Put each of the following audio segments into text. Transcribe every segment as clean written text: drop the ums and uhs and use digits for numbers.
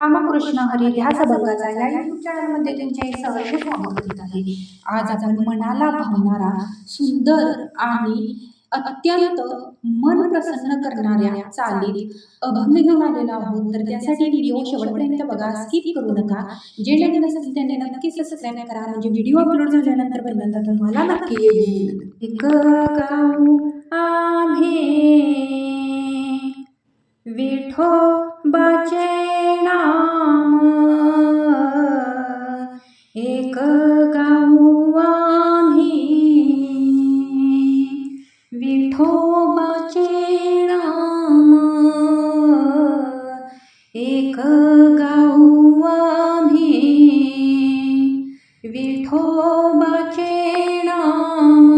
रामकृष्ण हरी ध्यास भंगाचा या युट्यूब चॅनलमध्ये तुमचे सहर्ष स्वागत करीत आहे। आज आपण मनाला भावणारा सुंदर आणि अत्यंत मन प्रसन्न करणाऱ्या चालीत अभंग घेऊन आलेलो आहोत। तर त्यासाठी व्हिडिओ शेवटपर्यंत बघा, स्किप करू नका। जे नवीन असतील त्यांनी नक्की सबस्क्राईब करा, म्हणजे व्हिडिओ अपलोड झाल्यानंतर पहिल्यांदा तुम्हाला नक्की येईल। एक गाऊ आम्ही विठोबाचे नाम, एक गाऊ आम्ही विठोबाचे नाम, एक गाऊ आम्ही विठोबाचे नाम।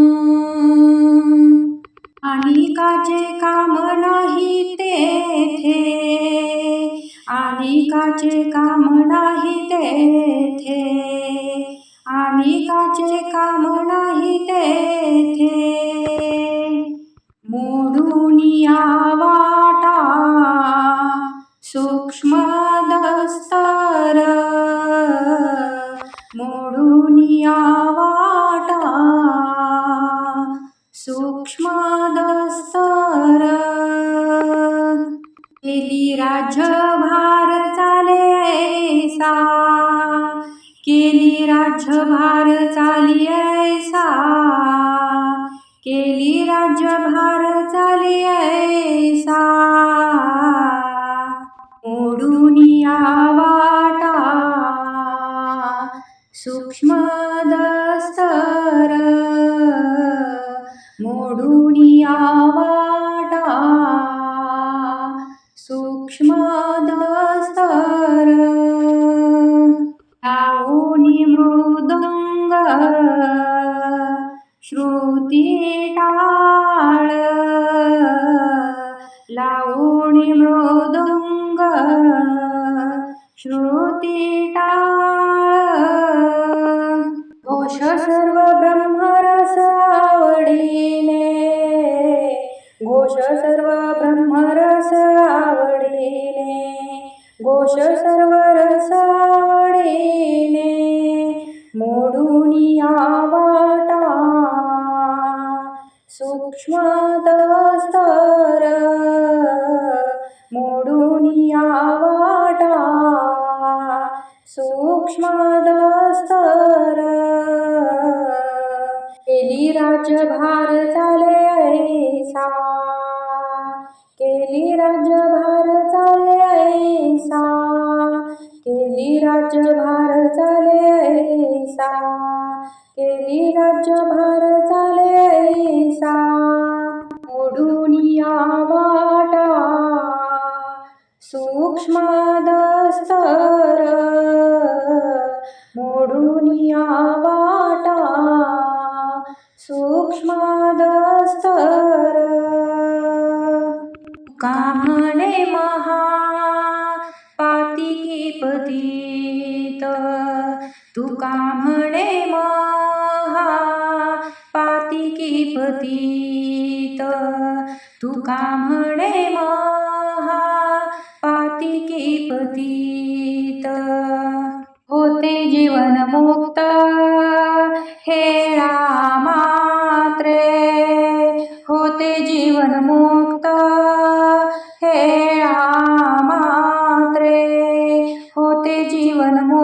आणि काचे काम नाही तेथे, आणि काचे काम नाही तेथे, आणि काचे काम नाही तेथे, मोडून या वाटा सूक्ष्म दस्तर, मोडून या वाटा सूक्ष्म दस्तर, केली राज्यभार चाले ऐसा, केली राज्यभार चाली ऐसा, केली राज्यभार चाली ऐसा, मोडून या वाटा सूक्ष्म दस्तर, मोडून या वाटा सूक्ष्म दस्तर, लावून मृदंग श्रुती टाळ, लावून मृदंग श्रुती टाळ, घोष सर्व ब्रह्मरस आवडीने, घोष सर्व ब्रह्मरस आवडीने, घोष सर्व रस आवडीने, मोडून या वाटा सूक्ष्म दस्तर, मोडून या वाटा सूक्ष्म दस्तर, केली राज्यभार चाले ऐसा, केली राज्यभार चाले ऐसा, केली राज्यभार चाले ऐसा, केली राज्यभार चाले ऐसा, मोडून या वाटा सूक्ष्म दस्तर, मोडून या वाटा सूक्ष्म दस्तर, तुका म्हणे महा पातिकी पतित, तुका म्हणे महा पातिकी पतित, तुका म्हणे महा पातिकी पतित, होते जीवन मुक्त हेळा मात्रे, होते जीवन मुक्त हेळा मात्रे, होते जीवन मुक्त